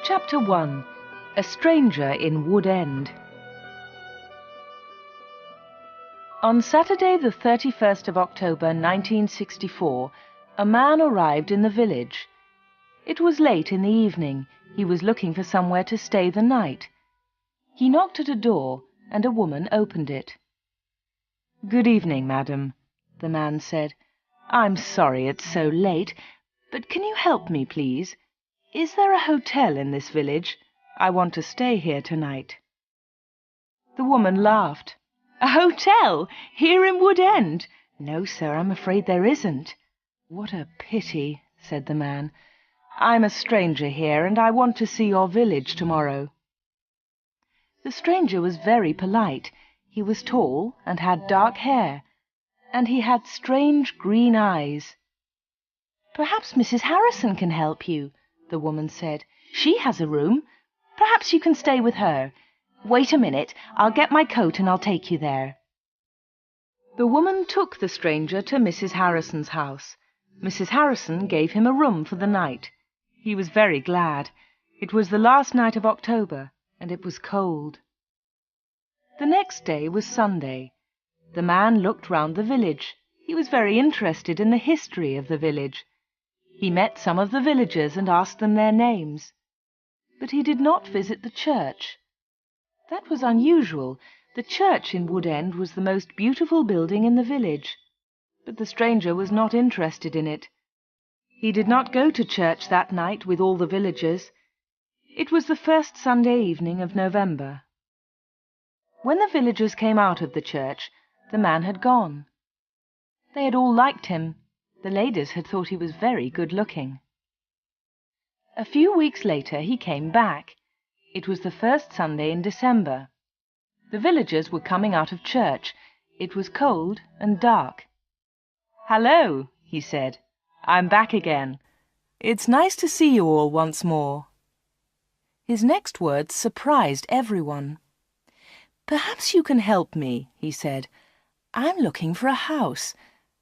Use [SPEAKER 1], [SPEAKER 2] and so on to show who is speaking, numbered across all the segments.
[SPEAKER 1] Chapter 1. A Stranger in Wood End. On Saturday the 31st of October 1964, a man arrived in the village. It was late in the evening. He was looking for somewhere to stay the night. He knocked at a door, and a woman opened it. "Good evening, madam," the man said. "I'm sorry it's so late, but can you help me, please? Is there a hotel in this village? I want to stay here tonight." The woman laughed. "A hotel? Here in Wood End? No, sir, I'm afraid there isn't." "What a pity," said the man. "I'm a stranger here, and I want to see your village tomorrow." The stranger was very polite. He was tall and had dark hair, and he had strange green eyes. "Perhaps Mrs. Harrison can help you," the woman said. "She has a room. Perhaps you can stay with her. Wait a minute, I'll get my coat and I'll take you there." The woman took the stranger to Mrs. Harrison's house. Mrs. Harrison gave him a room for the night. He was very glad. It was the last night of October, and it was cold. The next day was Sunday. The man looked round the village. He was very interested in the history of the village. He met some of the villagers and asked them their names. But he did not visit the church. That was unusual. The church in Wood End was the most beautiful building in the village. But the stranger was not interested in it. He did not go to church that night with all the villagers. It was the first Sunday evening of November. When the villagers came out of the church, the man had gone. They had all liked him. The ladies had thought he was very good-looking. A few weeks later he came back. It was the first Sunday in December. The villagers were coming out of church. It was cold and dark. "Hello," he said. "I'm back again. It's nice to see you all once more." His next words surprised everyone. "Perhaps you can help me," he said. "I'm looking for a house.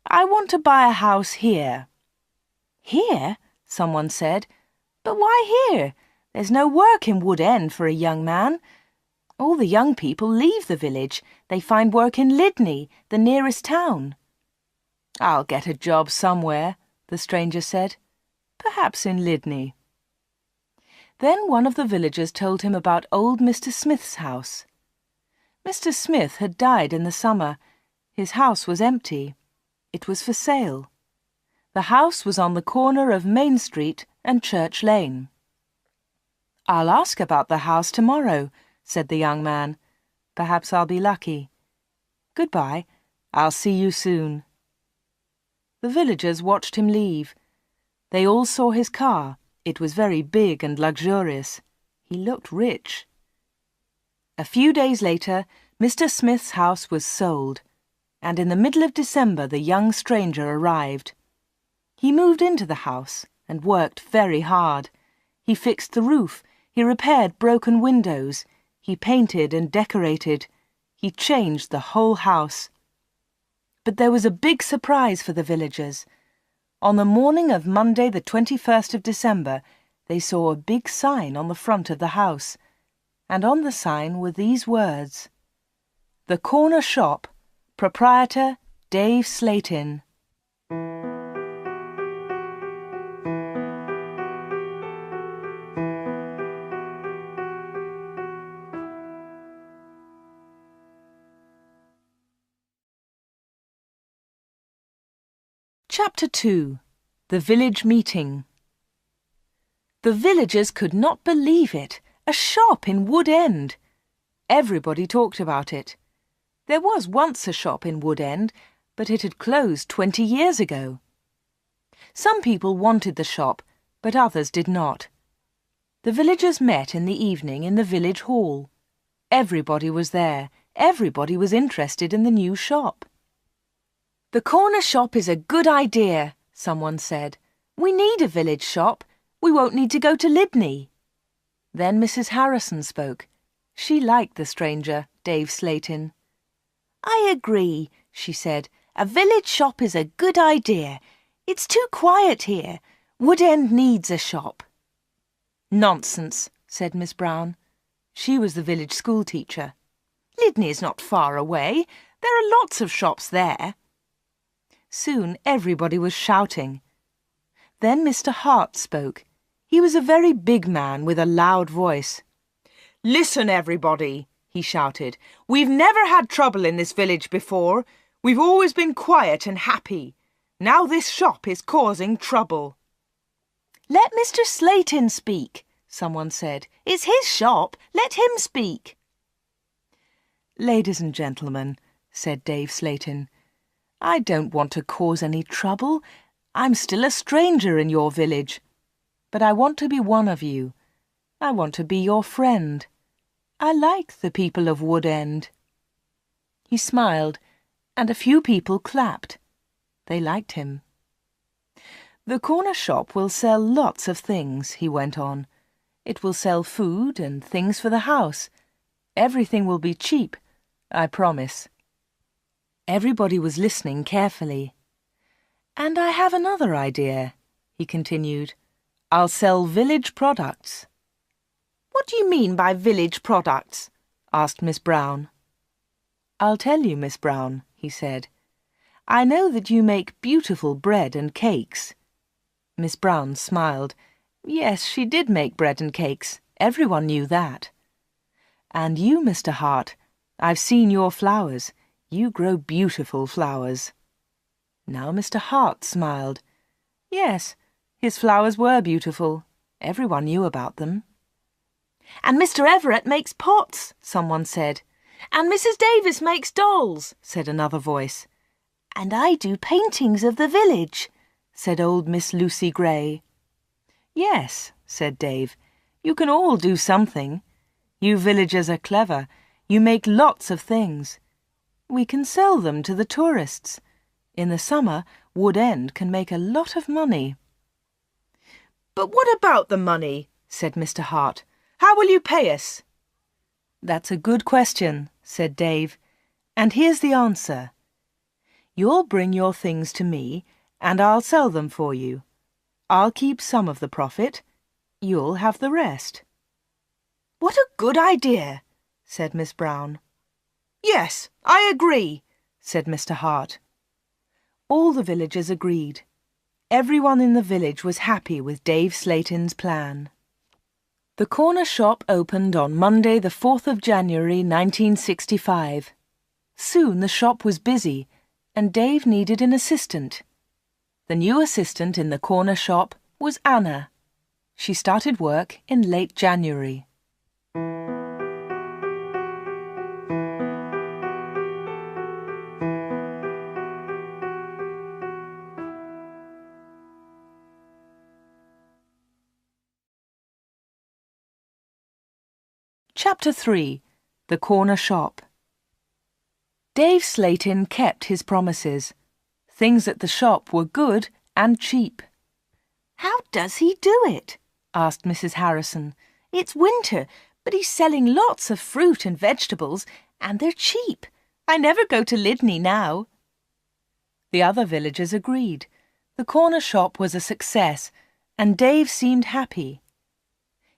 [SPEAKER 1] I want to buy a house here." "Here?" someone said. "But why here? There's no work in Wood End for a young man. All the young people leave the village. They find work in Lydney, the nearest town." "I'll get a job somewhere," the stranger said. "Perhaps in Lydney." Then one of the villagers told him about old Mr. Smith's house. Mr. Smith had died in the summer. His house was empty. It was for sale. The house was on the corner of Main Street and Church Lane. "I'll ask about the house tomorrow," said the young man. "Perhaps I'll be lucky. Goodbye. I'll see you soon." The villagers watched him leave. They all saw his car. It was very big and luxurious. He looked rich. A few days later, Mr. Smith's house was sold, and in the middle of December the young stranger arrived. He moved into the house and worked very hard. He fixed the roof. He repaired broken windows. He painted and decorated. He changed the whole house. But there was a big surprise for the villagers. On the morning of Monday the 21st of December, they saw a big sign on the front of the house, and on the sign were these words: "The Corner Shop, Proprietor Dave Slatin." Chapter 2. The Village Meeting. The villagers could not believe it. A shop in Wood End. Everybody talked about it. There was once a shop in Wood End, but it had closed 20 years ago. Some people wanted the shop, but others did not. The villagers met in the evening in the village hall. Everybody was there. Everybody was interested in the new shop. "The corner shop is a good idea," someone said. "We need a village shop. We won't need to go to Lydney." Then Mrs. Harrison spoke. She liked the stranger, Dave Slatin. "I agree," she said. "A village shop is a good idea. It's too quiet here. Wood End needs a shop." "Nonsense," said Miss Brown. She was the village schoolteacher. "Lydney is not far away. There are lots of shops there." Soon everybody was shouting. Then Mr. Hart spoke. He was a very big man with a loud voice. "Listen, everybody," he shouted. "We've never had trouble in this village before. We've always been quiet and happy. Now this shop is causing trouble." "Let Mr. Slayton speak," someone said. "It's his shop. Let him speak." "Ladies and gentlemen," said Dave Slayton, "I don't want to cause any trouble. I'm still a stranger in your village. But I want to be one of you. I want to be your friend. I like the people of Wood End." He smiled, and a few people clapped. They liked him. "The corner shop will sell lots of things," he went on. "It will sell food and things for the house. Everything will be cheap, I promise." Everybody was listening carefully. "And I have another idea," he continued. "I'll sell village products." "What do you mean by village products?" asked Miss Brown. "I'll tell you, Miss Brown," he said. "I know that you make beautiful bread and cakes." Miss Brown smiled. Yes, she did make bread and cakes. Everyone knew that. "And you, Mr. Hart, I've seen your flowers. You grow beautiful flowers." Now Mr. Hart smiled. Yes, his flowers were beautiful. Everyone knew about them. "And Mr. Everett makes pots," someone said. "And Mrs. Davis makes dolls," said another voice. "And I do paintings of the village," said old Miss Lucy Gray. "Yes," said Dave, "you can all do something. You villagers are clever. You make lots of things. We can sell them to the tourists. In the summer, Wood End can make a lot of money." "But what about the money?" said Mr. Hart. "How will you pay us?" "That's a good question," said Dave. "And here's the answer. You'll bring your things to me, and I'll sell them for you. I'll keep some of the profit. You'll have the rest." "What a good idea," said Miss Brown. "Yes, I agree," said Mr. Hart. All the villagers agreed. Everyone in the village was happy with Dave Slayton's plan. The corner shop opened on Monday the 4th of January 1965. Soon the shop was busy, and Dave needed an assistant. The new assistant in the corner shop was Anna. She started work in late January. Chapter 3. The Corner Shop. Dave Slayton kept his promises. Things at the shop were good and cheap. "How does he do it?" asked Mrs. Harrison. "It's winter, but he's selling lots of fruit and vegetables, and they're cheap. I never go to Lydney now." The other villagers agreed. The corner shop was a success, and Dave seemed happy.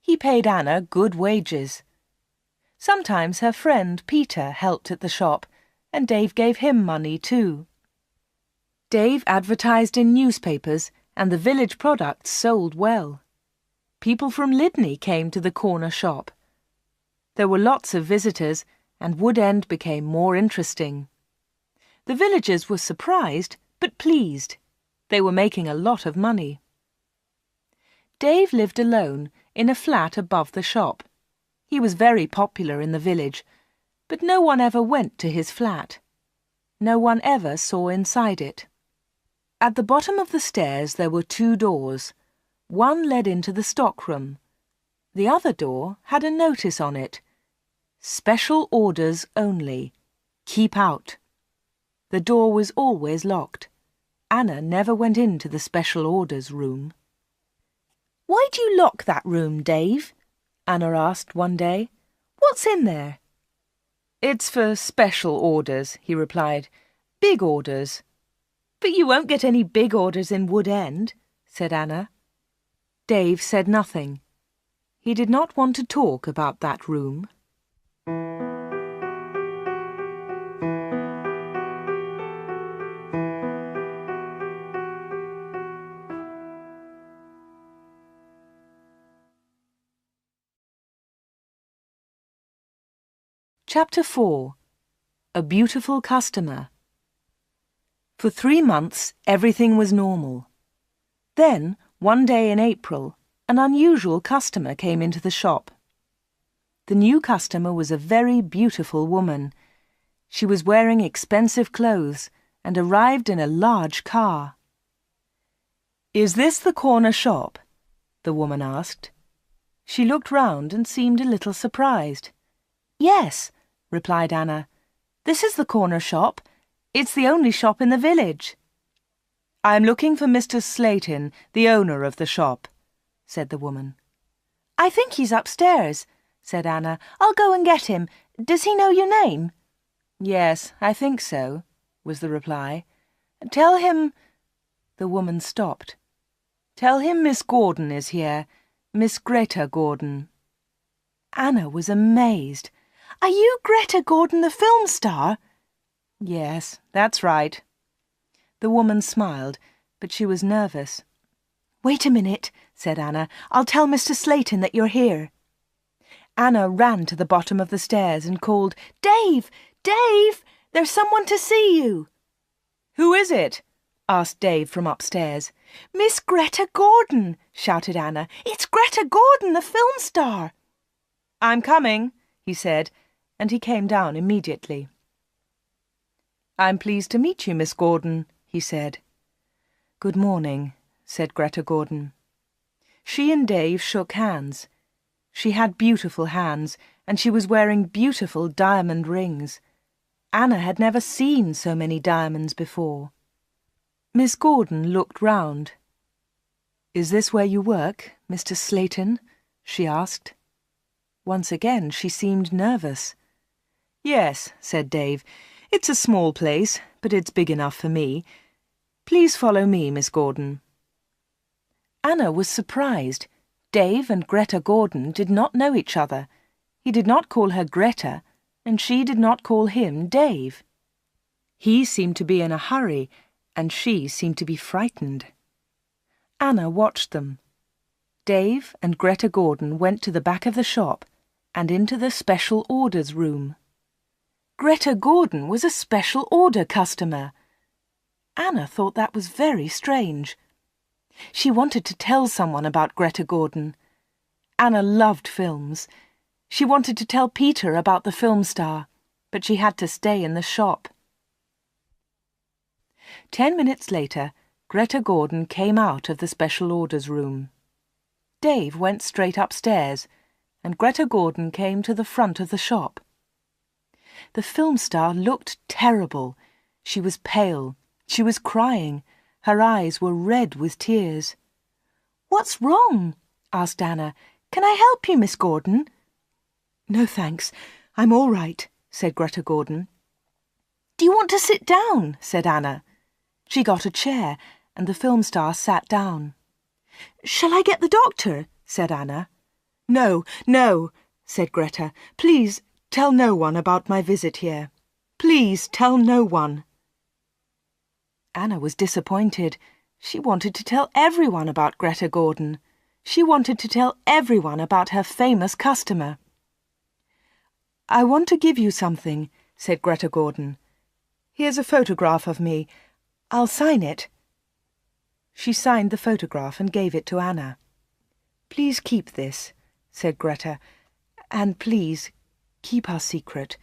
[SPEAKER 1] He paid Anna good wages. Sometimes her friend Peter helped at the shop, and Dave gave him money too. Dave advertised in newspapers, and the village products sold well. People from Lydney came to the corner shop. There were lots of visitors, and Wood End became more interesting. The villagers were surprised, but pleased. They were making a lot of money. Dave lived alone in a flat above the shop. He was very popular in the village, but no one ever went to his flat. No one ever saw inside it. At the bottom of the stairs there were 2 doors. One led into the stockroom. The other door had a notice on it. "Special orders only. Keep out." The door was always locked. Anna never went into the special orders room. "Why do you lock that room, Dave?" Anna asked one day. "What's in there?" "It's for special orders," he replied. "Big orders." "But you won't get any big orders in Wood End," said Anna. Dave said nothing. He did not want to talk about that room. Chapter 4. A Beautiful Customer. For 3 months, everything was normal. Then, one day in April, an unusual customer came into the shop. The new customer was a very beautiful woman. She was wearing expensive clothes and arrived in a large car. "Is this the corner shop?" the woman asked. She looked round and seemed a little surprised. "Yes," replied Anna. "This is the corner shop. It's the only shop in the village." "I'm looking for Mr. Slayton, the owner of the shop," said the woman. "I think he's upstairs," said Anna. "I'll go and get him. Does he know your name?" "Yes, I think so," was the reply. "Tell him—" The woman stopped. "Tell him Miss Gordon is here, Miss Greta Gordon." Anna was amazed. "Are you Greta Gordon, the film star?" "Yes, that's right." The woman smiled, but she was nervous. "Wait a minute," said Anna. "I'll tell Mr. Slayton that you're here." Anna ran to the bottom of the stairs and called, "Dave! Dave! There's someone to see you." "Who is it?" asked Dave from upstairs. "Miss Greta Gordon," shouted Anna. "It's Greta Gordon, the film star." "I'm coming," he said, and he came down immediately. "I'm pleased to meet you, Miss Gordon," he said. "Good morning," said Greta Gordon. She and Dave shook hands. She had beautiful hands, and she was wearing beautiful diamond rings. Anna had never seen so many diamonds before. Miss Gordon looked round. "Is this where you work, Mr. Slayton?" she asked. Once again she seemed nervous. "Yes," said Dave. "It's a small place, but it's big enough for me. Please follow me, Miss Gordon." Anna was surprised. Dave and Greta Gordon did not know each other. He did not call her Greta, and she did not call him Dave. He seemed to be in a hurry, and she seemed to be frightened. Anna watched them. Dave and Greta Gordon went to the back of the shop and into the special orders room. Greta Gordon was a special order customer. Anna thought that was very strange. She wanted to tell someone about Greta Gordon. Anna loved films. She wanted to tell Peter about the film star, but she had to stay in the shop. 10 minutes later, Greta Gordon came out of the special orders room. Dave went straight upstairs, and Greta Gordon came to the front of the shop. The film star looked terrible. She was pale. She was crying. Her eyes were red with tears. "What's wrong?" asked Anna. "Can I help you, Miss Gordon?" "No, thanks. I'm all right," said Greta Gordon. "Do you want to sit down?" said Anna. She got a chair, and the film star sat down. "Shall I get the doctor?" said Anna. "No, no," said Greta. "Please tell no one about my visit here. Please tell no one." Anna was disappointed. She wanted to tell everyone about Greta Gordon. She wanted to tell everyone about her famous customer. "I want to give you something," said Greta Gordon. "Here's a photograph of me. I'll sign it." She signed the photograph and gave it to Anna. "Please keep this," said Greta, "and please keep our secret.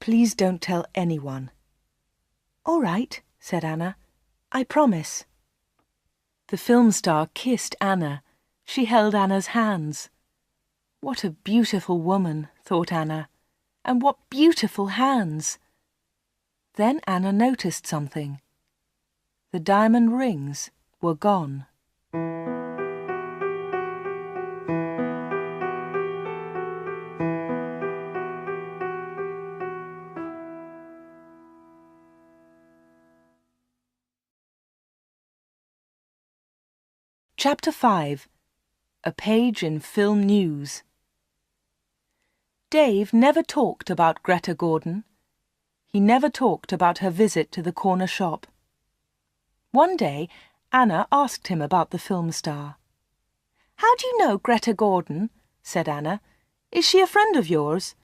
[SPEAKER 1] Please don't tell anyone." "All right," said Anna. "I promise." The film star kissed Anna. She held Anna's hands. What a beautiful woman, thought Anna, and what beautiful hands. Then Anna noticed something. The diamond rings were gone. Chapter 5. A page in film news. Dave never talked about Greta Gordon. He never talked about her visit to the corner shop. One day, Anna asked him about the film star. "How do you know Greta Gordon?" said Anna. "Is she a friend of yours?"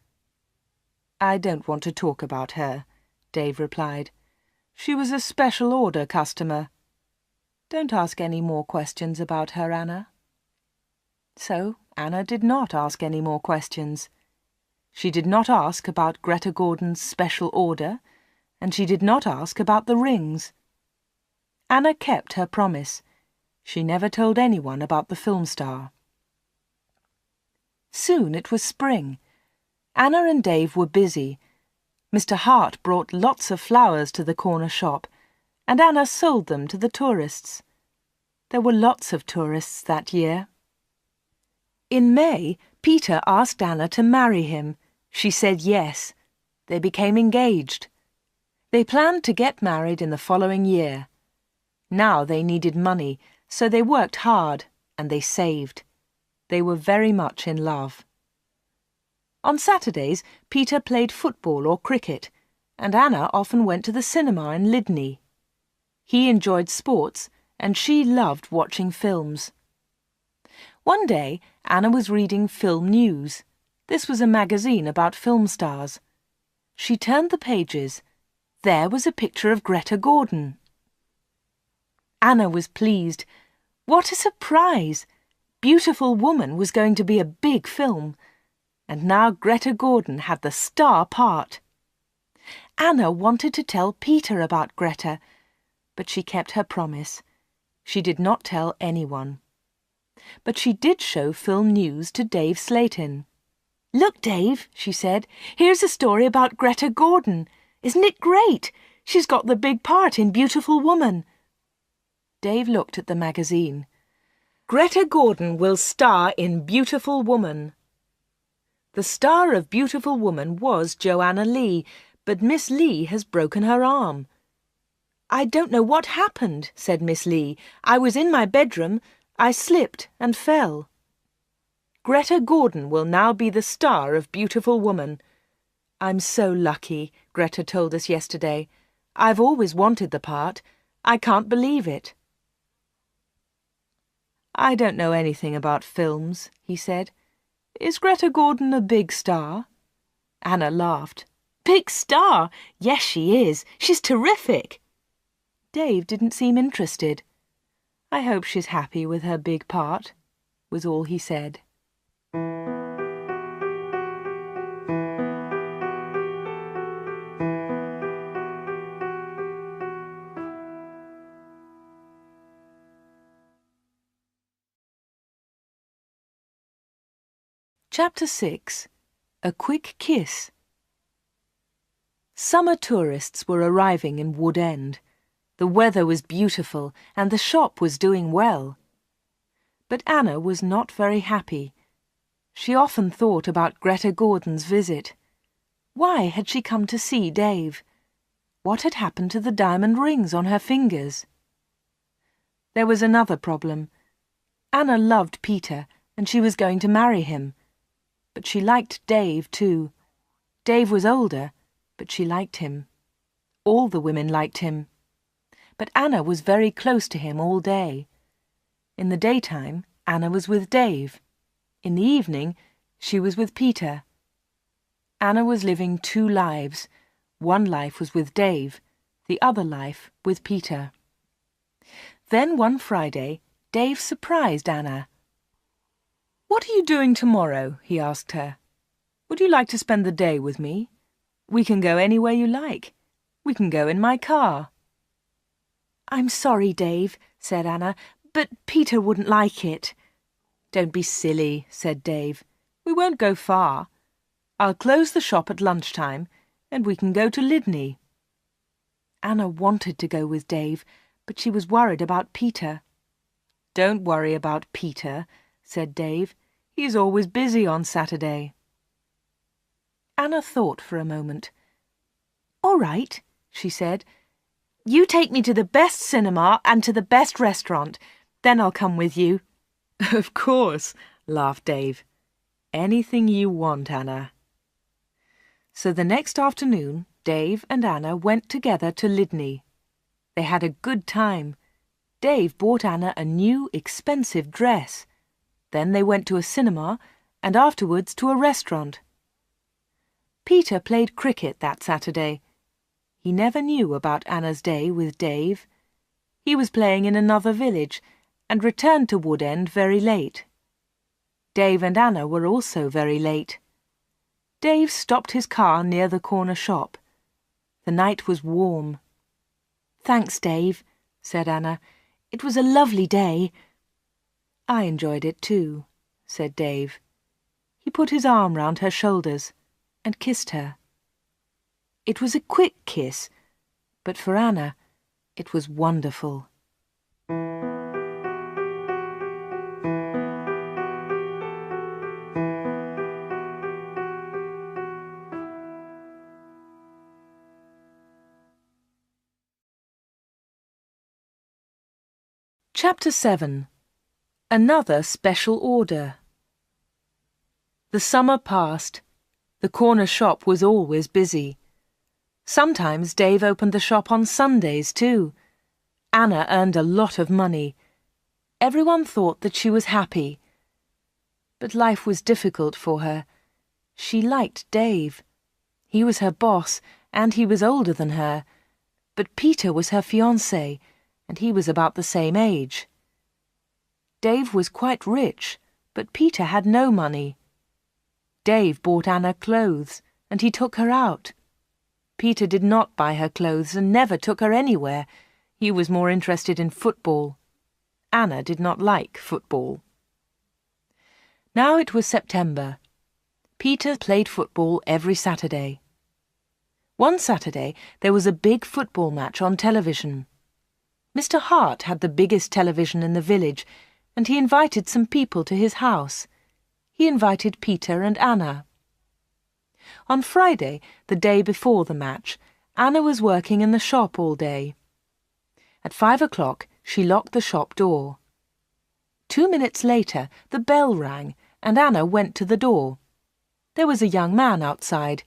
[SPEAKER 1] "I don't want to talk about her," Dave replied. "She was a special order customer. Don't ask any more questions about her, Anna." So Anna did not ask any more questions. She did not ask about Greta Gordon's special order, and she did not ask about the rings. Anna kept her promise. She never told anyone about the film star. Soon it was spring. Anna and Dave were busy. Mr. Hart brought lots of flowers to the corner shop, and Anna sold them to the tourists. There were lots of tourists that year. In May, Peter asked Anna to marry him. She said yes. They became engaged. They planned to get married in the following year. Now they needed money, so they worked hard and they saved. They were very much in love. On Saturdays, Peter played football or cricket, and Anna often went to the cinema in Lydney. He enjoyed sports, and she loved watching films. One day, Anna was reading Film News. This was a magazine about film stars. She turned the pages. There was a picture of Greta Gordon. Anna was pleased. What a surprise! Beautiful Woman was going to be a big film, and now Greta Gordon had the star part. Anna wanted to tell Peter about Greta, but she kept her promise. She did not tell anyone. But she did show Film News to Dave Slayton. "Look, Dave," she said, "here's a story about Greta Gordon. Isn't it great? She's got the big part in Beautiful Woman." Dave looked at the magazine. "Greta Gordon will star in Beautiful Woman." The star of Beautiful Woman was Joanna Lee, but Miss Lee has broken her arm. "I don't know what happened," said Miss Lee. "I was in my bedroom. I slipped and fell." Greta Gordon will now be the star of Beautiful Woman. "I'm so lucky," Greta told us yesterday. "I've always wanted the part. I can't believe it." "I don't know anything about films," he said. "Is Greta Gordon a big star?" Anna laughed. "Big star? Yes, she is. She's terrific." Dave didn't seem interested. "I hope she's happy with her big part," was all he said. Chapter 6. A Quick Kiss. Summer tourists were arriving in Wood End. The weather was beautiful and the shop was doing well. But Anna was not very happy. She often thought about Greta Gordon's visit. Why had she come to see Dave? What had happened to the diamond rings on her fingers? There was another problem. Anna loved Peter and she was going to marry him. But she liked Dave too. Dave was older, but she liked him. All the women liked him. But Anna was very close to him all day. In the daytime, Anna was with Dave. In the evening, she was with Peter. Anna was living two lives. One life was with Dave, the other life with Peter. Then one Friday, Dave surprised Anna. "What are you doing tomorrow?" he asked her. "Would you like to spend the day with me? We can go anywhere you like. We can go in my car." "I'm sorry, Dave," said Anna, "but Peter wouldn't like it." "Don't be silly," said Dave. "We won't go far. I'll close the shop at lunchtime, and we can go to Lydney." Anna wanted to go with Dave, but she was worried about Peter. "Don't worry about Peter," said Dave. "He's always busy on Saturday." Anna thought for a moment. "All right," she said. "You take me to the best cinema and to the best restaurant. Then I'll come with you." Of course, laughed Dave. Anything you want, Anna. So the next afternoon, Dave and Anna went together to Lydney. They had a good time. Dave bought Anna a new, expensive dress. Then they went to a cinema and afterwards to a restaurant. Peter played cricket that Saturday. He never knew about Anna's day with Dave. He was playing in another village and returned to Wood End very late. Dave and Anna were also very late. Dave stopped his car near the corner shop. The night was warm. "Thanks, Dave," said Anna. "It was a lovely day." "I enjoyed it too," said Dave. He put his arm round her shoulders and kissed her. It was a quick kiss, but for Anna, it was wonderful. Chapter 7. Another Special Order. The summer passed. The corner shop was always busy. Sometimes Dave opened the shop on Sundays too. Anna earned a lot of money. Everyone thought that she was happy. But life was difficult for her. She liked Dave. He was her boss, and he was older than her. But Peter was her fiancé, and he was about the same age. Dave was quite rich, but Peter had no money. Dave bought Anna clothes, and he took her out. Peter did not buy her clothes and never took her anywhere. He was more interested in football. Anna did not like football. Now it was September. Peter played football every Saturday. One Saturday there was a big football match on television. Mr. Hart had the biggest television in the village, and he invited some people to his house. He invited Peter and Anna. On Friday, the day before the match, Anna was working in the shop all day. At 5 o'clock, she locked the shop door. 2 minutes later, the bell rang, and Anna went to the door. There was a young man outside.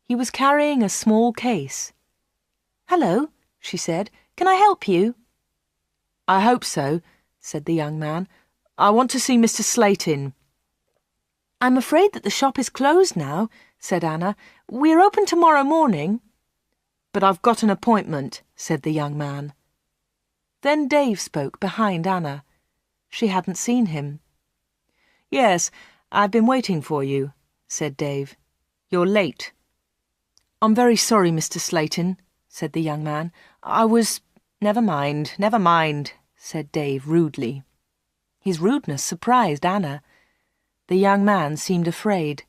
[SPEAKER 1] He was carrying a small case. "Hello," she said. "Can I help you?" "I hope so," said the young man. "I want to see Mr. Slayton." "I'm afraid that the shop is closed now," said Anna. "We're open tomorrow morning." "But I've got an appointment," said the young man. Then Dave spoke behind Anna. She hadn't seen him. "Yes, I've been waiting for you," said Dave. "You're late." "I'm very sorry, Mr. Slayton," said the young man. "Never mind," said Dave rudely. His rudeness surprised Anna. The young man seemed afraid.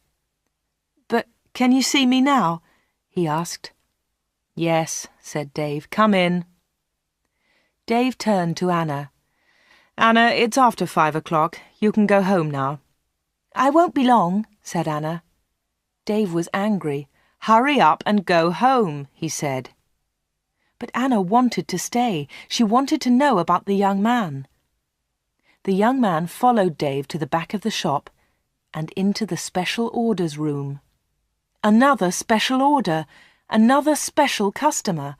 [SPEAKER 1] "But can you see me now?" he asked. "Yes," said Dave. "Come in." Dave turned to Anna. "Anna, it's after 5 o'clock. You can go home now." "I won't be long," said Anna. Dave was angry. "Hurry up and go home," he said. But Anna wanted to stay. She wanted to know about the young man. The young man followed Dave to the back of the shop and into the special orders room. Another special order, another special customer.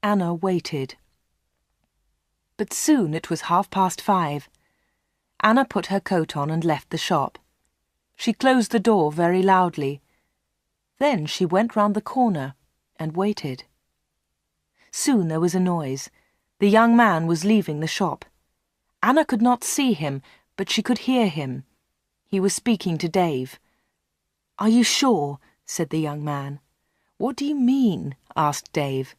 [SPEAKER 1] Anna waited. But soon it was 5:30. Anna put her coat on and left the shop. She closed the door very loudly. Then she went round the corner and waited. Soon there was a noise. The young man was leaving the shop. Anna could not see him, but she could hear him. He was speaking to Dave. "Are you sure?" said the young man. "What do you mean?" asked Dave.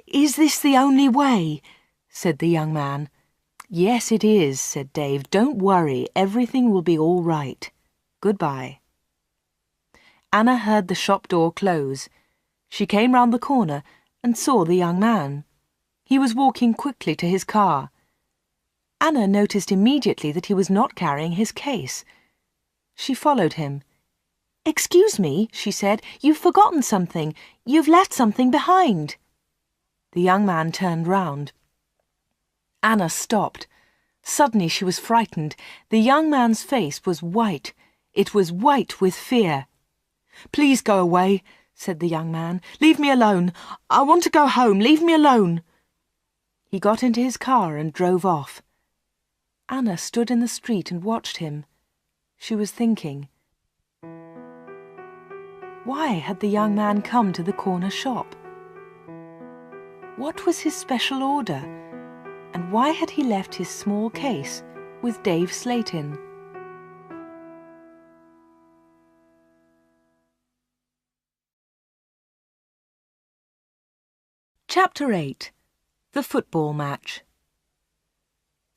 [SPEAKER 1] "Is this the only way?" said the young man. "Yes, it is," said Dave. "Don't worry, everything will be all right. Goodbye." Anna heard the shop door close. She came round the corner and saw the young man. He was walking quickly to his car. Anna noticed immediately that he was not carrying his case. She followed him. "Excuse me," she said, "you've forgotten something. You've left something behind." The young man turned round. Anna stopped. Suddenly she was frightened. The young man's face was white. It was white with fear. "Please go away," said the young man. "Leave me alone. I want to go home. Leave me alone." He got into his car and drove off. Anna stood in the street and watched him. She was thinking, why had the young man come to the corner shop? What was his special order? And why had he left his small case with Dave's slate in? Chapter 8. The Football Match.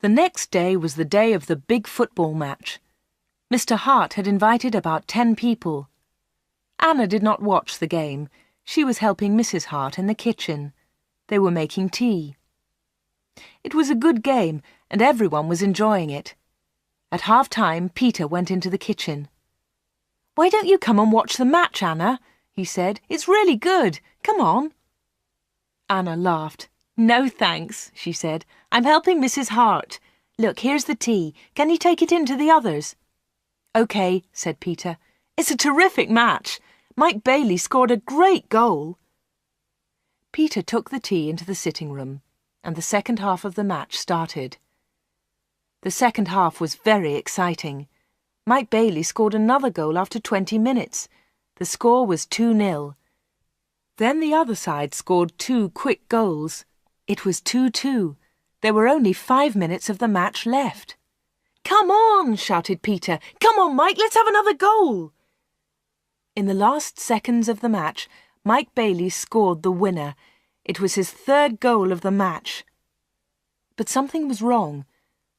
[SPEAKER 1] The next day was the day of the big football match. Mr. Hart had invited about 10 people. Anna did not watch the game. She was helping Mrs. Hart in the kitchen. They were making tea. It was a good game, and everyone was enjoying it. At half-time, Peter went into the kitchen. "Why don't you come and watch the match, Anna?" he said. "It's really good. Come on." Anna laughed. "No, thanks," she said. "I'm helping Mrs. Hart. Look, here's the tea. Can you take it in to the others?" "OK," said Peter. "It's a terrific match. Mike Bailey scored a great goal." Peter took the tea into the sitting room, and the second half of the match started. The second half was very exciting. Mike Bailey scored another goal after 20 minutes. The score was 2-0. Then the other side scored 2 quick goals. It was 2-2. There were only 5 minutes of the match left. "Come on!" shouted Peter. "Come on, Mike, let's have another goal!" In the last seconds of the match, Mike Bailey scored the winner. It was his 3rd goal of the match. But something was wrong.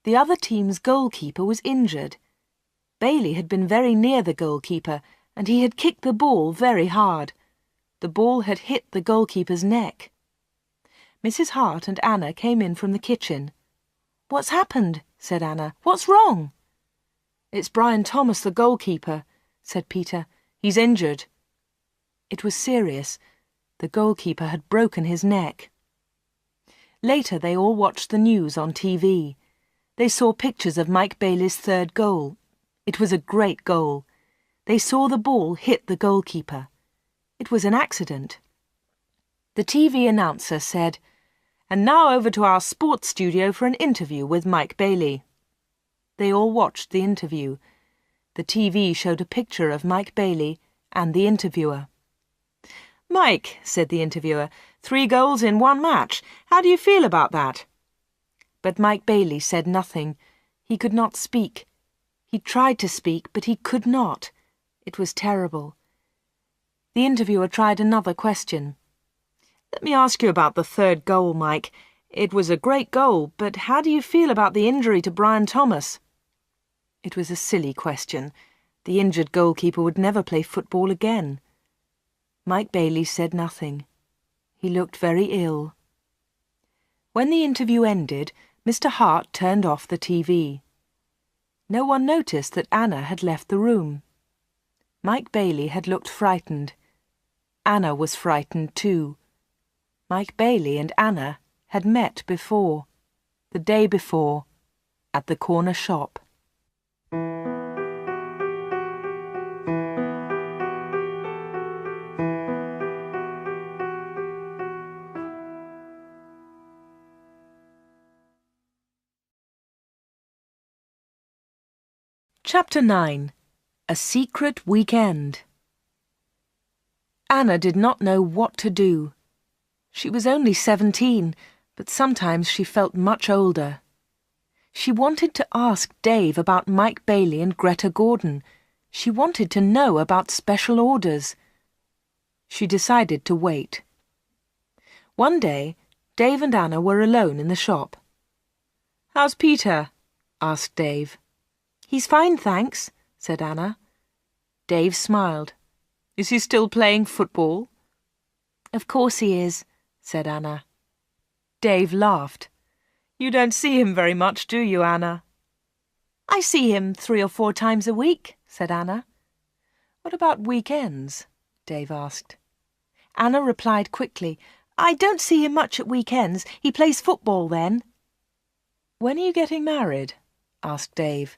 [SPEAKER 1] The other team's goalkeeper was injured. Bailey had been very near the goalkeeper, and he had kicked the ball very hard. The ball had hit the goalkeeper's neck. Mrs. Hart and Anna came in from the kitchen. "What's happened?" said Anna. "What's wrong?" "It's Brian Thomas, the goalkeeper," said Peter. "He's injured." It was serious. The goalkeeper had broken his neck. Later they all watched the news on TV. They saw pictures of Mike Bailey's 3rd goal. It was a great goal. They saw the ball hit the goalkeeper. It was an accident. The TV announcer said, "And now over to our sports studio for an interview with Mike Bailey." They all watched the interview. The TV showed a picture of Mike Bailey and the interviewer. "Mike," said the interviewer, 3 goals in 1 match. How do you feel about that?" But Mike Bailey said nothing. He could not speak. He tried to speak, but he could not. It was terrible. The interviewer tried another question. "Let me ask you about the 3rd goal, Mike. It was a great goal, but how do you feel about the injury to Brian Thomas?" It was a silly question. The injured goalkeeper would never play football again. Mike Bailey said nothing. He looked very ill. When the interview ended, Mr. Hart turned off the TV. No one noticed that Anna had left the room. Mike Bailey had looked frightened. Anna was frightened too. Mike Bailey and Anna had met before, the day before, at the corner shop. Chapter 9. A Secret Weekend. Anna did not know what to do. She was only 17, but sometimes she felt much older. She wanted to ask Dave about Mike Bailey and Greta Gordon. She wanted to know about special orders. She decided to wait. One day, Dave and Anna were alone in the shop. "How's Peter?" asked Dave. "He's fine, thanks," said Anna. Dave smiled. "Is he still playing football?" "Of course he is," said Anna. Dave laughed. "You don't see him very much, do you, Anna?" "I see him 3 or 4 times a week," said Anna. "What about weekends?" Dave asked. Anna replied quickly, "I don't see him much at weekends. He plays football then." "When are you getting married?" asked Dave.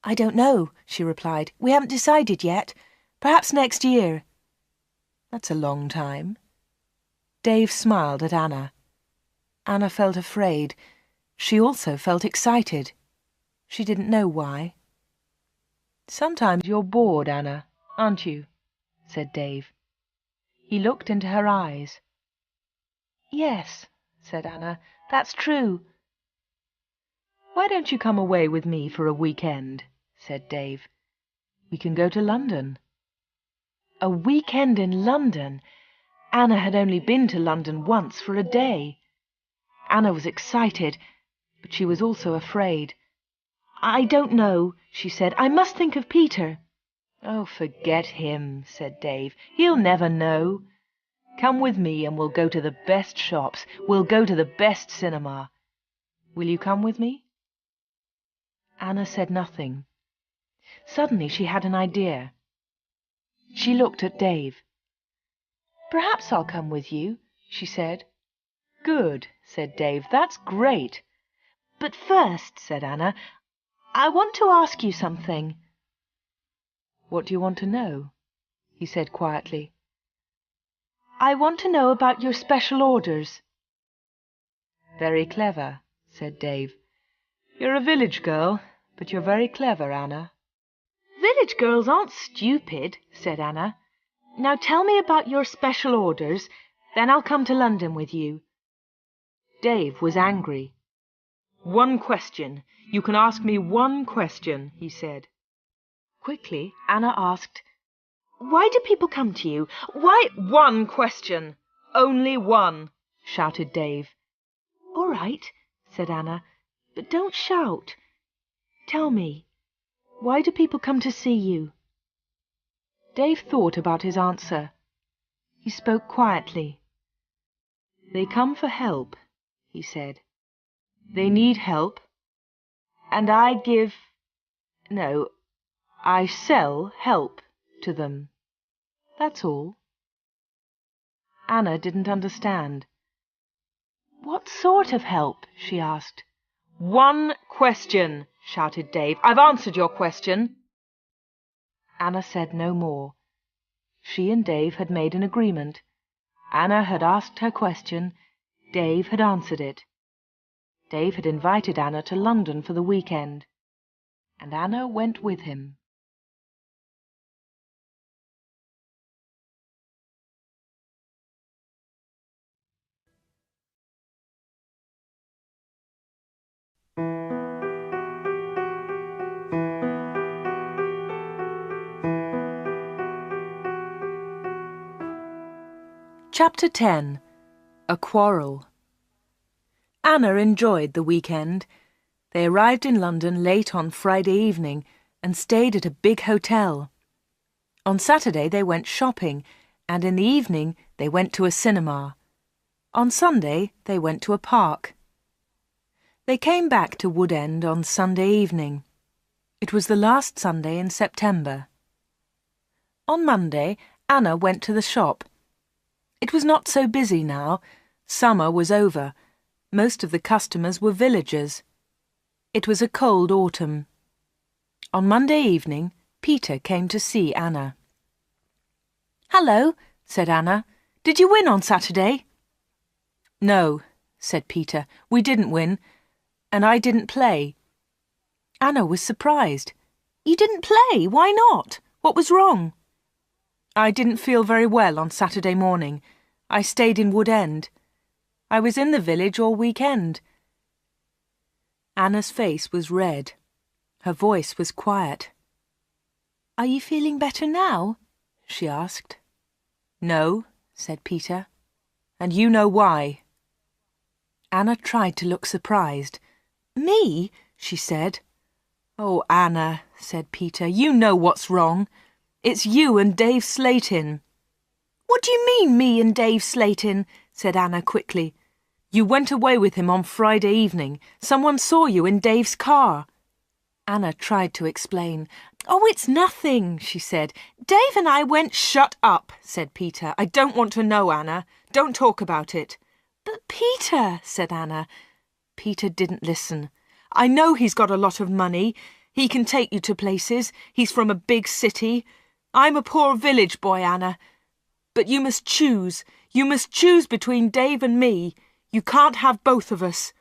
[SPEAKER 1] "I don't know," she replied. "We haven't decided yet. Perhaps next year." "That's a long time." Dave smiled at Anna. Anna felt afraid. She also felt excited. She didn't know why. "Sometimes you're bored, Anna, aren't you?" said Dave. He looked into her eyes. "Yes," said Anna, "that's true." "Why don't you come away with me for a weekend?" said Dave. "We can go to London." A weekend in London! Anna had only been to London once for a day. Anna was excited, but she was also afraid. "I don't know," she said. "I must think of Peter." "Oh, forget him," said Dave. "He'll never know. Come with me and we'll go to the best shops. We'll go to the best cinema. Will you come with me?" Anna said nothing. Suddenly she had an idea. She looked at Dave. "Perhaps I'll come with you," she said. "Good," said Dave. "That's great." "But first," said Anna, "I want to ask you something." "What do you want to know?" he said quietly. "I want to know about your special orders." "Very clever," said Dave. "You're a village girl, but you're very clever, Anna." "Village girls aren't stupid," said Anna. "Now tell me about your special orders, then I'll come to London with you." Dave was angry. "One question. You can ask me one question," he said. Quickly, Anna asked, "Why do people come to you? Why—" "One question! Only one!" shouted Dave. "All right," said Anna, "but don't shout. Tell me, why do people come to see you?" Dave thought about his answer. He spoke quietly. "They come for help," he said. "They need help, and I sell help to them. That's all." Anna didn't understand. "What sort of help?" she asked. "One question!" shouted Dave. "I've answered your question." Anna said no more. She and Dave had made an agreement. Anna had asked her question. Dave had answered it. Dave had invited Anna to London for the weekend, and Anna went with him. Chapter 10. A Quarrel. Anna enjoyed the weekend. They arrived in London late on Friday evening and stayed at a big hotel. On Saturday they went shopping, and in the evening they went to a cinema. On Sunday they went to a park. They came back to Wood End on Sunday evening. It was the last Sunday in September. On Monday, Anna went to the shop. It was not so busy now. Summer was over. Most of the customers were villagers. It was a cold autumn. On Monday evening, Peter came to see Anna. "Hello," said Anna. "Did you win on Saturday?" "No," said Peter. "We didn't win, and I didn't play." Anna was surprised. "You didn't play? Why not? What was wrong?" "I didn't feel very well on Saturday morning. I stayed in Wood End. I was in the village all weekend." Anna's face was red. Her voice was quiet. "Are you feeling better now?" she asked. "No," said Peter, "and you know why." Anna tried to look surprised. "Me?" she said. "Oh, Anna," said Peter, "you know what's wrong. It's you and Dave Slatin." "What do you mean, me and Dave Slatin?" said Anna quickly. "You went away with him on Friday evening. Someone saw you in Dave's car." Anna tried to explain. "Oh, it's nothing," she said. "Dave and I went—" "Shut up," said Peter. "I don't want to know, Anna. Don't talk about it." "But Peter," said Anna. Peter didn't listen.
[SPEAKER 2] I know he's got a lot of money. He can take you to places. He's from a big city. I'm a poor village boy, Anna. But you must choose. You must choose between Dave and me. You can't have both of us."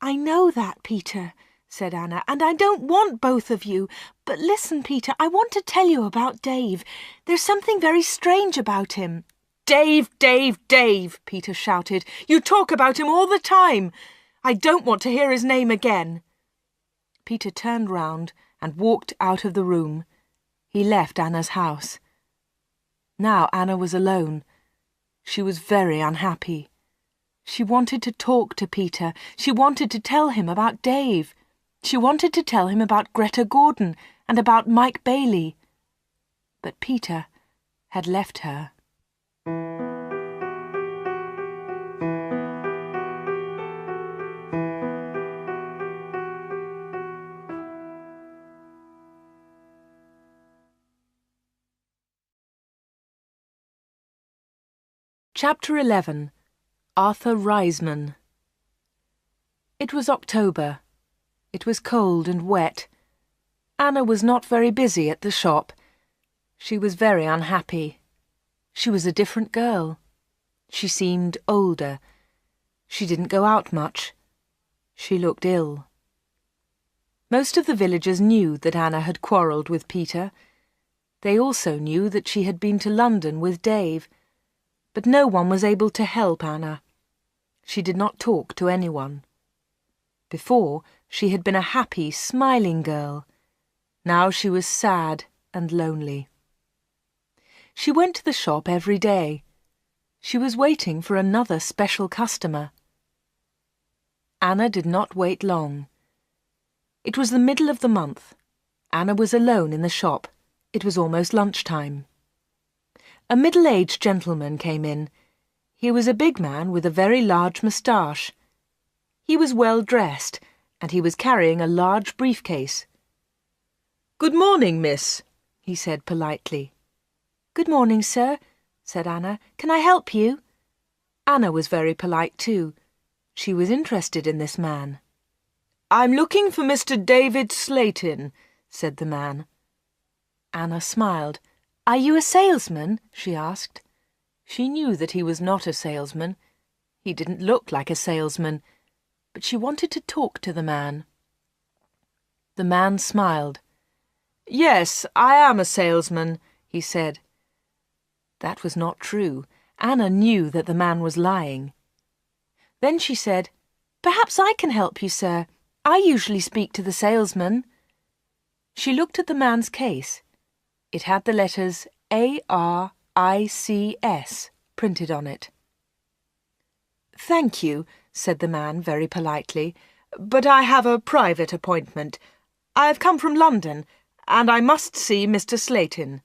[SPEAKER 1] "I know that, Peter," said Anna, "and I don't want both of you. But listen, Peter, I want to tell you about Dave. There's something very strange about him."
[SPEAKER 2] "Dave, Dave, Dave," Peter shouted. "You talk about him all the time. I don't want to hear his name again."
[SPEAKER 1] Peter turned round and walked out of the room. He left Anna's house. Now Anna was alone. She was very unhappy. She wanted to talk to Peter. She wanted to tell him about Dave. She wanted to tell him about Greta Gordon and about Mike Bailey. But Peter had left her. Chapter 11. Arthur Reisman. It was October. It was cold and wet. Anna was not very busy at the shop. She was very unhappy. She was a different girl. She seemed older. She didn't go out much. She looked ill. Most of the villagers knew that Anna had quarrelled with Peter. They also knew that she had been to London with Dave. But no one was able to help Anna. She did not talk to anyone. Before, she had been a happy, smiling girl. Now she was sad and lonely. She went to the shop every day. She was waiting for another special customer. Anna did not wait long. It was the middle of the month. Anna was alone in the shop. It was almost lunchtime. A middle-aged gentleman came in. He was a big man with a very large moustache. He was well dressed, and he was carrying a large briefcase.
[SPEAKER 2] "Good morning, miss," he said politely.
[SPEAKER 1] "Good morning, sir," said Anna. "Can I help you?" Anna was very polite too. She was interested in this man.
[SPEAKER 2] "I'm looking for Mr. David Slayton," said the man.
[SPEAKER 1] Anna smiled. "Are you a salesman?" she asked. She knew that he was not a salesman. He didn't look like a salesman, but she wanted to talk to the man. The man smiled.
[SPEAKER 2] "Yes, I am a salesman," he said.
[SPEAKER 1] That was not true. Anna knew that the man was lying. Then she said, "Perhaps I can help you, sir. I usually speak to the salesman." She looked at the man's case. It had the letters A-R-I-C-S printed on it.
[SPEAKER 2] "Thank you," said the man very politely, "but I have a private appointment. I've come from London, and I must see Mr. Slayton."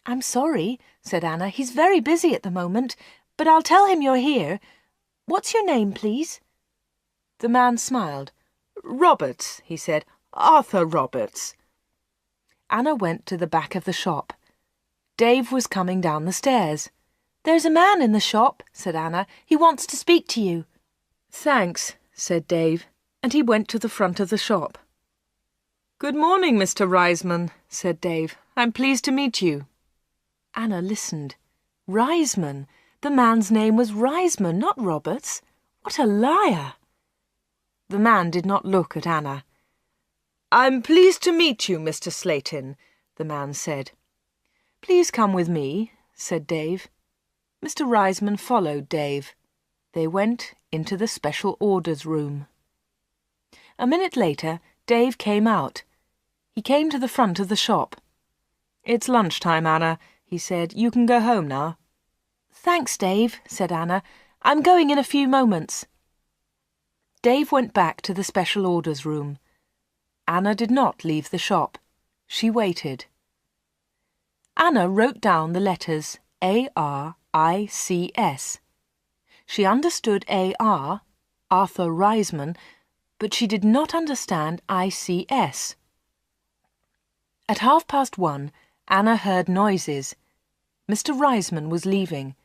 [SPEAKER 1] "I'm sorry," said Anna. "He's very busy at the moment, but I'll tell him you're here. What's your name, please?"
[SPEAKER 2] The man smiled. "Roberts," he said. "Arthur Roberts."
[SPEAKER 1] Anna went to the back of the shop. Dave was coming down the stairs. "There's a man in the shop," said Anna. "He wants to speak to you."
[SPEAKER 2] "Thanks," said Dave, and he went to the front of the shop. "Good morning, Mr. Reisman," said Dave. "I'm pleased to meet you."
[SPEAKER 1] Anna listened. Reisman! The man's name was Reisman, not Roberts. What a liar! The man did not look at Anna.
[SPEAKER 2] "I'm pleased to meet you, Mr. Slayton," the man said.
[SPEAKER 1] "Please come with me," said Dave. Mr. Reisman followed Dave. They went into the special orders room. A minute later, Dave came out. He came to the front of the shop.
[SPEAKER 2] "It's lunchtime, Anna," he said. "You can go home now."
[SPEAKER 1] "Thanks, Dave," said Anna. "I'm going in a few moments." Dave went back to the special orders room. Anna did not leave the shop. She waited. Anna wrote down the letters A-R-I-C-S. She understood A-R, Arthur Reisman, but she did not understand I-C-S. At 1:30, Anna heard noises. Mr. Reisman was leaving.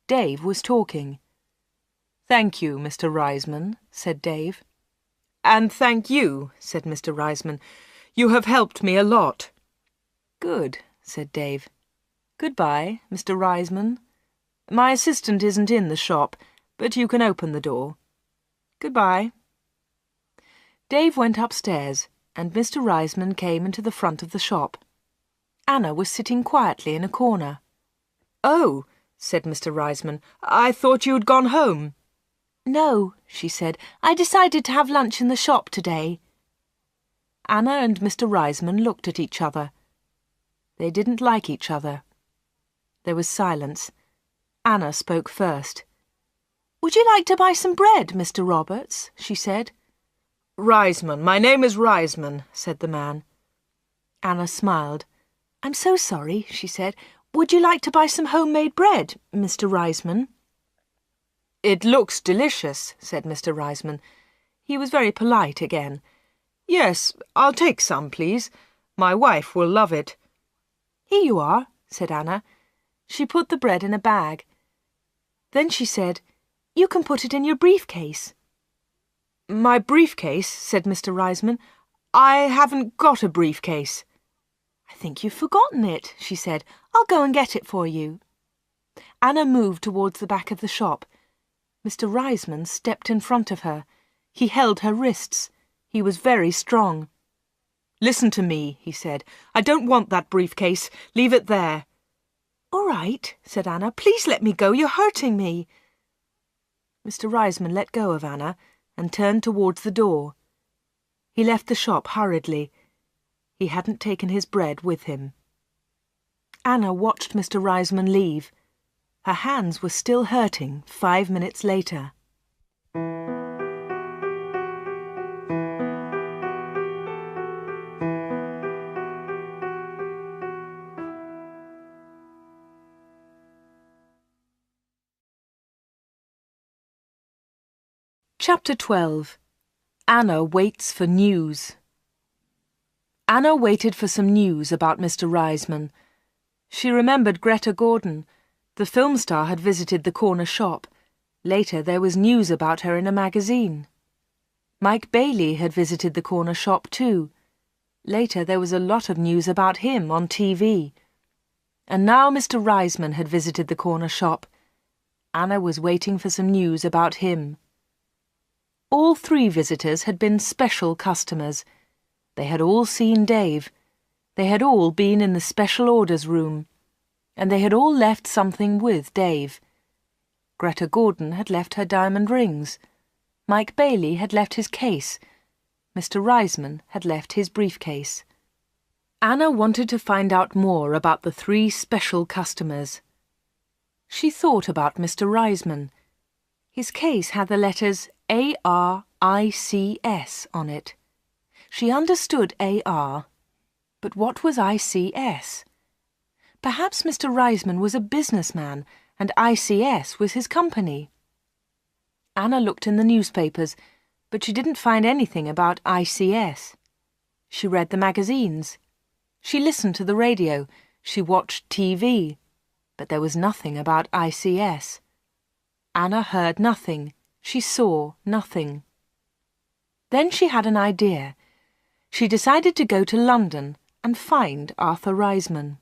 [SPEAKER 1] Dave was talking.
[SPEAKER 2] "Thank you, Mr. Reisman," said Dave. "And thank you," said Mr. Reisman. "You have helped me a lot." "Good," said Dave. "Goodbye, Mr. Reisman. My assistant isn't in the shop, but you can open the door. Goodbye." Dave went upstairs, and Mr. Reisman came into the front of the shop. Anna was sitting quietly in a corner. "Oh," said Mr. Reisman, "I thought you'd gone home." "No," she said. "I decided to have lunch in the shop today." Anna and Mr. Reisman looked at each other. They didn't like each other. There was silence. Anna spoke first. "Would you like to buy some bread, Mr. Roberts?" she said. "Reisman, my name is Reisman," said the man. Anna smiled. "I'm so sorry," she said. "Would you like to buy some homemade bread, Mr. Reisman?" "It looks delicious," said Mr. Reisman. He was very polite again. "Yes, I'll take some, please. My wife will love it." "Here you are," said Anna. She put the bread in a bag. Then she said, "You can put it in your briefcase." "My briefcase?" said Mr. Reisman. "I haven't got a briefcase." "I think you've forgotten it," she said. "I'll go and get it for you." Anna moved towards the back of the shop. Mr. Reisman stepped in front of her. He held her wrists. He was very strong. "Listen to me," he said. "I don't want that briefcase. Leave it there." "All right," said Anna. "Please let me go. You're hurting me." Mr. Reisman let go of Anna and turned towards the door. He left the shop hurriedly. He hadn't taken his bread with him. Anna watched Mr. Reisman leave. Her hands were still hurting 5 minutes later. Chapter 12. Anna waits for news. Anna waited for some news about Mr. Reisman. She remembered Greta Gordon. The film star had visited the corner shop. Later there was news about her in a magazine. Mike Bailey had visited the corner shop too. Later there was a lot of news about him on TV. And now Mr. Reisman had visited the corner shop. Anna was waiting for some news about him. All 3 visitors had been special customers. They had all seen Dave. They had all been in the special orders room. And they had all left something with Dave. Greta Gordon had left her diamond rings. Mike Bailey had left his case. Mr. Reisman had left his briefcase. Anna wanted to find out more about the 3 special customers. She thought about Mr. Reisman. His case had the letters ARICS on it. She understood AR, but what was ICS? Perhaps Mr. Reisman was a businessman and ICS was his company. Anna looked in the newspapers, but she didn't find anything about ICS. She read the magazines. She listened to the radio. She watched TV. But there was nothing about ICS. Anna heard nothing. She saw nothing. Then she had an idea. She decided to go to London and find Arthur Reisman.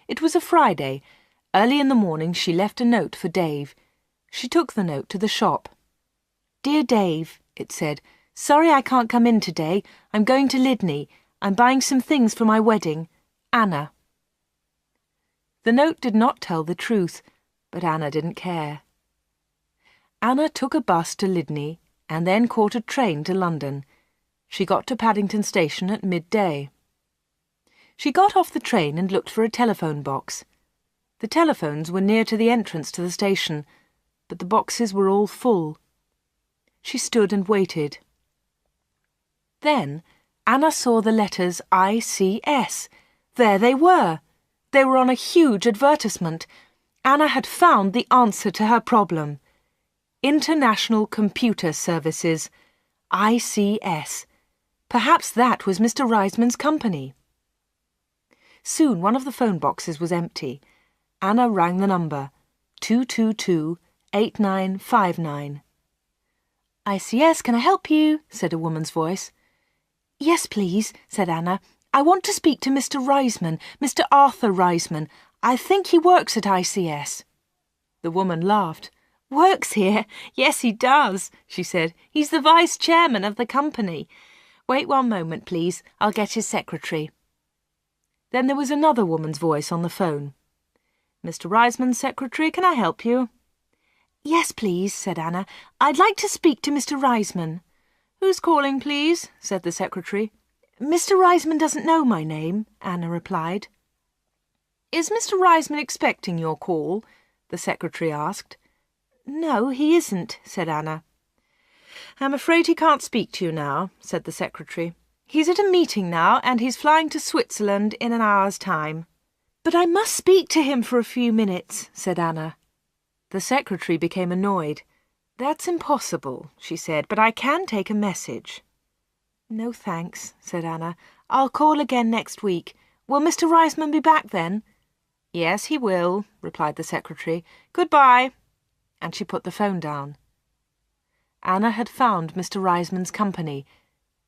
[SPEAKER 2] It was a Friday. Early in the morning she left a note for Dave. She took the note to the shop. "Dear Dave," it said, "sorry I can't come in today. I'm going to Lydney. I'm buying some things for my wedding. Anna." The note did not tell the truth, but Anna didn't care. Anna took a bus to Lydney and then caught a train to London. She got to Paddington Station at midday. She got off the train and looked for a telephone box. The telephones were near to the entrance to the station, but the boxes were all full. She stood and waited. Then Anna saw the letters ICS. There they were. They were on a huge advertisement. Anna had found the answer to her problem. International Computer Services, ICS. Perhaps that was Mr. Reisman's company. Soon one of the phone boxes was empty. Anna rang the number, 222-8959. ICS, can I help you? Said a woman's voice. Yes, please, said Anna. I want to speak to Mr. Reisman, Mr. Arthur Reisman. I think he works at ICS. The woman laughed. Works here? Yes, he does, she said. He's the vice chairman of the company. Wait 1 moment, please. I'll get his secretary. Then there was another woman's voice on the phone. Mr. Reisman's secretary, can I help you? Yes, please, said Anna. I'd like to speak to Mr. Reisman. Who's calling, please? Said the secretary. Mr. Reisman doesn't know my name, Anna replied. Is Mr. Reisman expecting your call? The secretary asked. No, he isn't, said Anna. I'm afraid he can't speak to you now, said the secretary. He's at a meeting now, and he's flying to Switzerland in an hour's time. But I must speak to him for a few minutes, said Anna. The secretary became annoyed. That's impossible, she said, but I can take a message. No thanks, said Anna. I'll call again next week. Will Mr. Reisman be back then? Yes, he will, replied the secretary. Goodbye. And she put the phone down. Anna had found Mr. Reisman's company,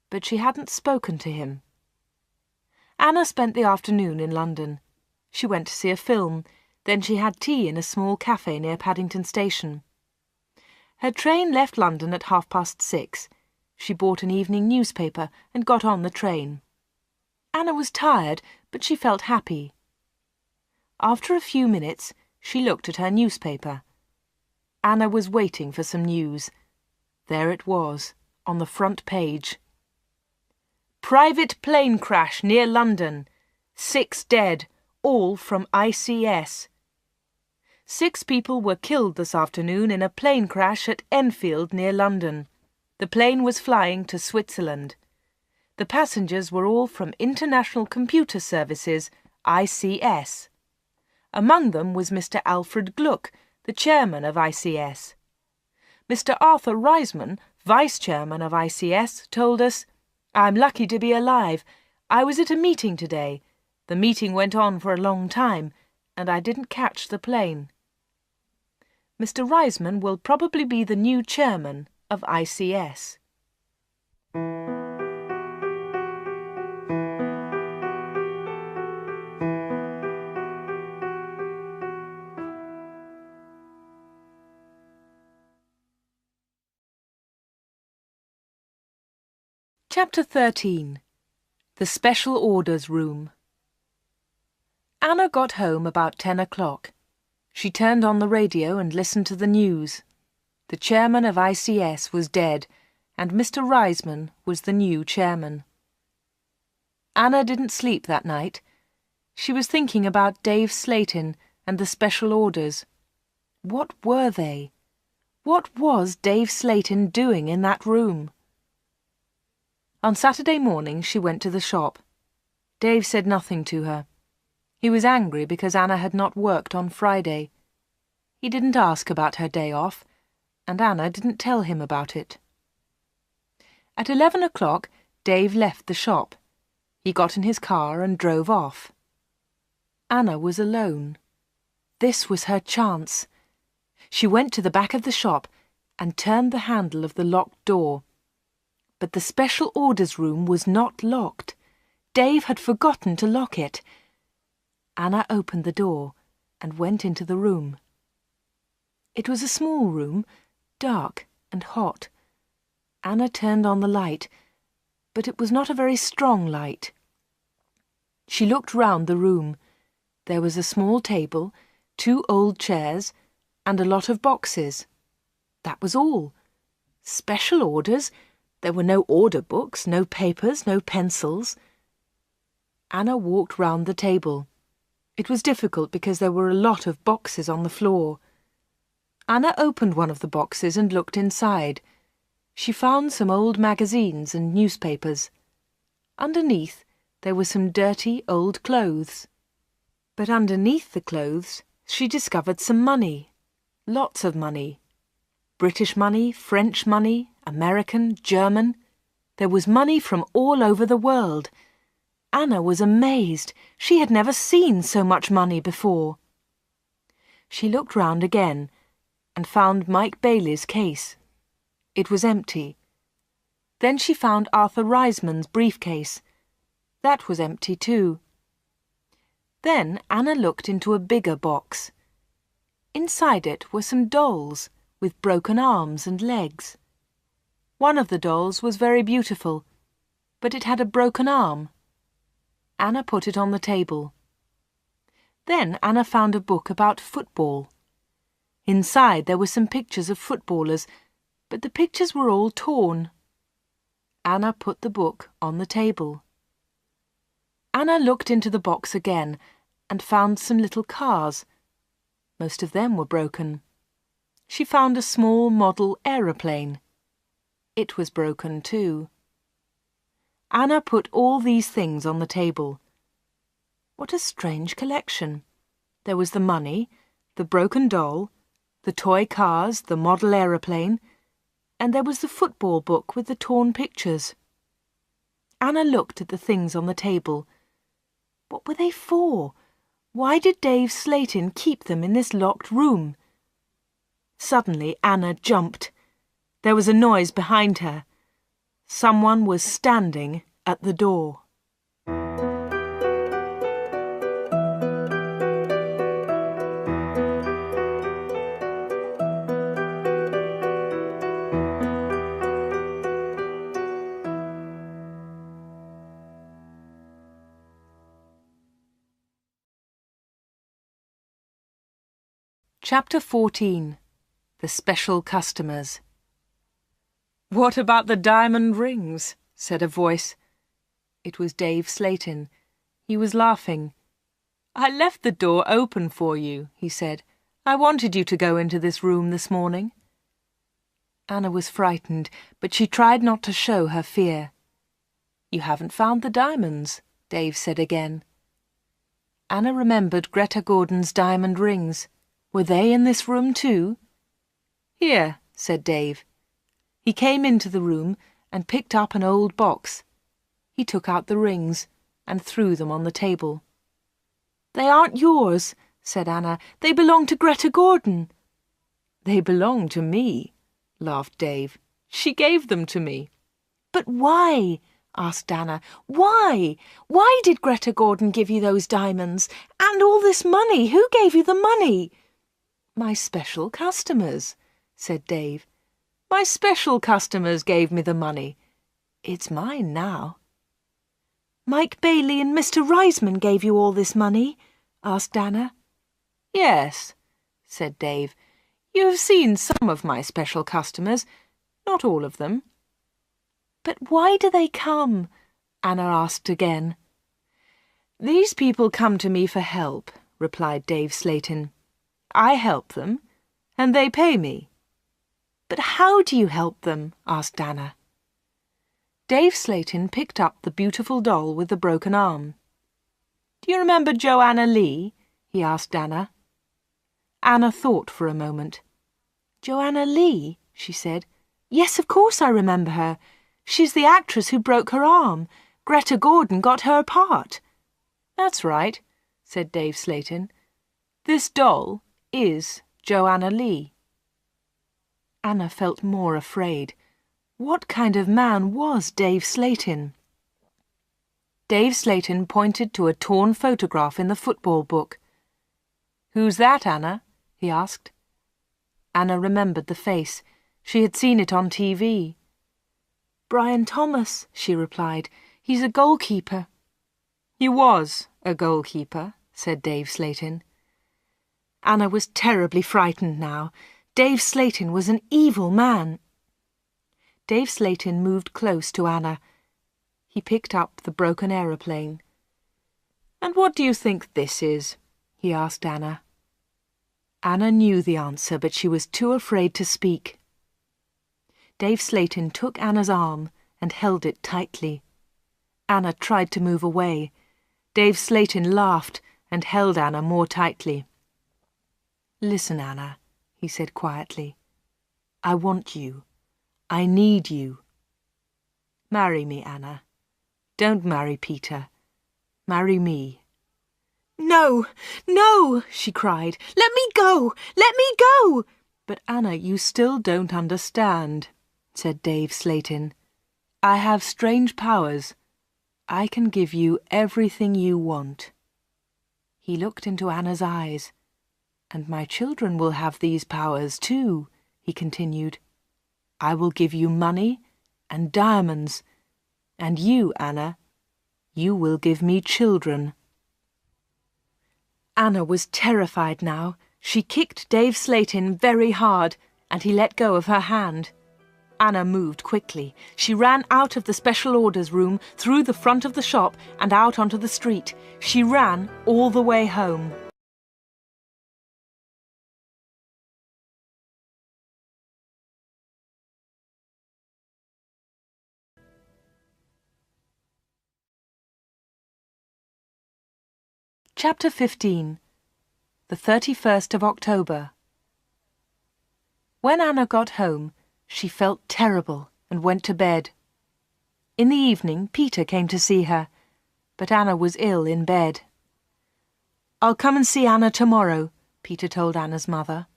[SPEAKER 2] but she hadn't spoken to him. Anna spent the afternoon in London. She went to see a film, then she had tea in a small cafe near Paddington Station. Her train left London at 6:30. She bought an evening newspaper and got on the train. Anna was tired, but she felt happy. After a few minutes, she looked at her newspaper. Anna was waiting for some news. There it was, on the front page. Private plane crash near London. 6 dead, all from ICS. 6 people were killed this afternoon in a plane crash at Enfield near London. The plane was flying to Switzerland. The passengers were all from International Computer Services, ICS. Among them was Mr. Alfred Gluck, the chairman of ICS. Mr. Arthur Reisman, vice chairman of ICS, told us, I'm lucky to be alive. I was at a meeting today. The meeting went on for a long time, and I didn't catch the plane. Mr. Reisman will probably be the new chairman of ICS. Chapter 13. The Special Orders Room. Anna got home about 10 o'clock. She turned on the radio and listened to the news. The chairman of ICS was dead, and Mr. Reisman was the new chairman. Anna didn't sleep that night. She was thinking about Dave Slayton and the special orders. What were they? What was Dave Slayton doing in that room? On Saturday morning she went to the shop. Dave said nothing to her. He was angry because Anna had not worked on Friday. He didn't ask about her day off, and Anna didn't tell him about it. At 11 o'clock, Dave left the shop. He got in his car and drove off. Anna was alone. This was her chance. She went to the back of the shop and turned the handle of the locked door. But the special orders room was not locked. Dave had forgotten to lock it. Anna opened the door and went into the room. It was a small room, dark and hot. Anna turned on the light, but it was not a very strong light. She looked round the room. There was a small table, 2 old chairs, and a lot of boxes. That was all. Special orders? There were no order books, no papers, no pencils. Anna walked round the table. It was difficult because there were a lot of boxes on the floor. Anna opened one of the boxes and looked inside. She found some old magazines and newspapers. Underneath, there were some dirty old clothes. But underneath the clothes, she discovered some money. Lots of money. British money, French money, American, German. There was money from all over the world. Anna was amazed. She had never seen so much money before. She looked round again and found Mike Bailey's case. It was empty. Then she found Arthur Reisman's briefcase. That was empty too. Then Anna looked into a bigger box. Inside it were some dolls with broken arms and legs. One of the dolls was very beautiful, but it had a broken arm. Anna put it on the table. Then Anna found a book about football. Inside there were some pictures of footballers, but the pictures were all torn. Anna put the book on the table. Anna looked into the box again and found some little cars. Most of them were broken. She found a small model aeroplane. It was broken too. Anna put all these things on the table. What a strange collection. There was the money, the broken doll, the toy cars, the model aeroplane, and there was the football book with the torn pictures. Anna looked at the things on the table. What were they for? Why did Dave Slayton keep them in this locked room? Suddenly Anna jumped. There was a noise behind her. Someone was standing at the door. Chapter 14. The Special Customers. "What about the diamond rings?" said a voice. It was Dave Slayton. He was laughing. "I left the door open for you," he said. "I wanted you to go into this room this morning." Anna was frightened, but she tried not to show her fear. "You haven't found the diamonds," Dave said again. Anna remembered Greta Gordon's diamond rings. Were they in this room too? "Here," said Dave. He came into the room and picked up an old box. He took out the rings and threw them on the table. "They aren't yours," said Anna. "They belong to Greta Gordon." "They belong to me," laughed Dave. "She gave them to me." "But why?" asked Anna. "Why? Why did Greta Gordon give you those diamonds? And all this money? Who gave you the money?" "My special customers," said Dave. "My special customers gave me the money. It's mine now." "Mike Bailey and Mr. Reisman gave you all this money?" asked Anna. "Yes," said Dave. "You have seen some of my special customers, not all of them." "But why do they come?" Anna asked again. "These people come to me for help," replied Dave Slayton. "I help them, and they pay me." "But how do you help them?" asked Anna. Dave Slayton picked up the beautiful doll with the broken arm. "Do you remember Joanna Lee?" he asked Anna. Anna thought for a moment. "Joanna Lee?" she said. "Yes, of course I remember her. She's the actress who broke her arm. Greta Gordon got her part." "That's right," said Dave Slayton. "This doll is Joanna Lee." Anna felt more afraid. What kind of man was Dave Slayton? Dave Slayton pointed to a torn photograph in the football book. "Who's that, Anna?" he asked. Anna remembered the face. She had seen it on TV. "Brian Thomas," she replied. "He's a goalkeeper." "He was a goalkeeper," said Dave Slayton. Anna was terribly frightened now. Dave Slayton was an evil man. Dave Slayton moved close to Anna. He picked up the broken aeroplane. "And what do you think this is?" he asked Anna. Anna knew the answer, but she was too afraid to speak. Dave Slayton took Anna's arm and held it tightly. Anna tried to move away. Dave Slayton laughed and held Anna more tightly. "Listen, Anna," he said quietly. "I want you. I need you. Marry me, Anna. Don't marry Peter. Marry me." "No, no," she cried. "Let me go! Let me go!" "But Anna, you still don't understand," said Dave Slatin. "I have strange powers. I can give you everything you want." He looked into Anna's eyes. "And my children will have these powers too," he continued. "I will give you money and diamonds, and you, Anna, you will give me children." Anna was terrified now. She kicked Dave Slatin very hard, and he let go of her hand. Anna moved quickly. She ran out of the special orders room, through the front of the shop, and out onto the street. She ran all the way home. Chapter 15. The 31st of October. When Anna got home, she felt terrible and went to bed. In the evening, Peter came to see her, but Anna was ill in bed. "I'll come and see Anna tomorrow," Peter told Anna's mother.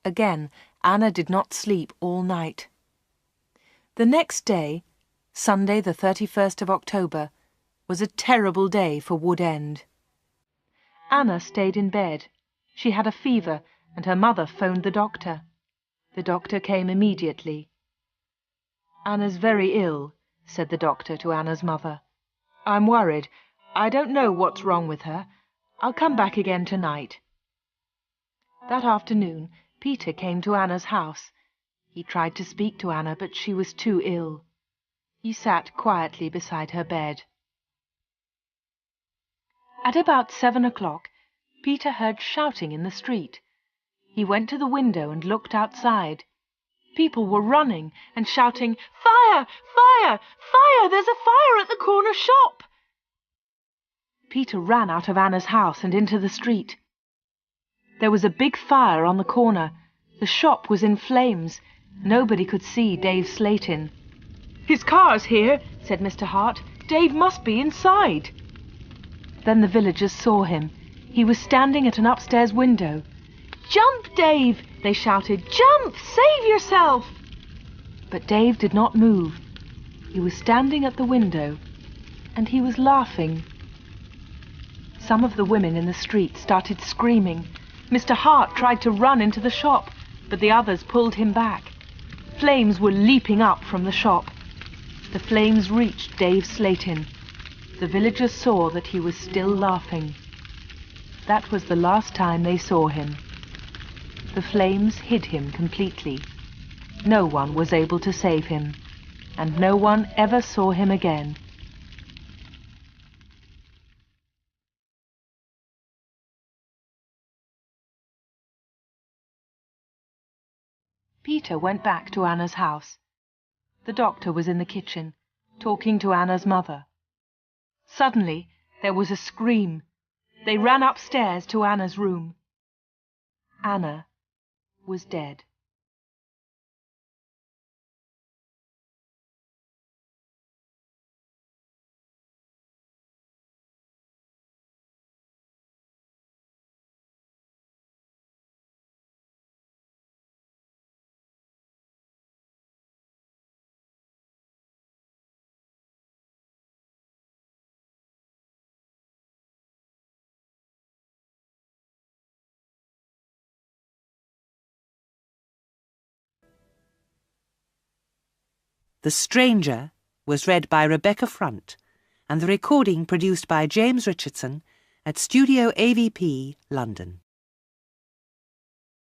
[SPEAKER 2] Again, Anna did not sleep all night. The next day, Sunday the 31st of October, was a terrible day for Wood End. Anna stayed in bed. She had a fever, and her mother phoned the doctor. The doctor came immediately. "Anna's very ill," said the doctor to Anna's mother. "I'm worried. I don't know what's wrong with her. I'll come back again tonight." That afternoon, Peter came to Anna's house. He tried to speak to Anna, but she was too ill. He sat quietly beside her bed. At about 7 o'clock, Peter heard shouting in the street. He went to the window and looked outside. People were running and shouting, "Fire! Fire! Fire! There's a fire at the corner shop!" Peter ran out of Anna's house and into the street. There was a big fire on the corner. The shop was in flames. Nobody could see Dave Slatin. "His car's here," said Mr. Hart. "Dave must be inside." Then the villagers saw him. He was standing at an upstairs window. "Jump, Dave!" they shouted. "Jump! Save yourself!" But Dave did not move. He was standing at the window, and he was laughing. Some of the women in the street started screaming. Mr. Hart tried to run into the shop, but the others pulled him back. Flames were leaping up from the shop. The flames reached Dave Slatin. The villagers saw that he was still laughing. That was the last time they saw him. The flames hid him completely. No one was able to save him, and no one ever saw him again. Peter went back to Anna's house. The doctor was in the kitchen, talking to Anna's mother. Suddenly, there was a scream. They ran upstairs to Anna's room. Anna was dead.
[SPEAKER 3] The Stranger was read by Rebecca Front, and the recording produced by James Richardson at Studio AVP, London.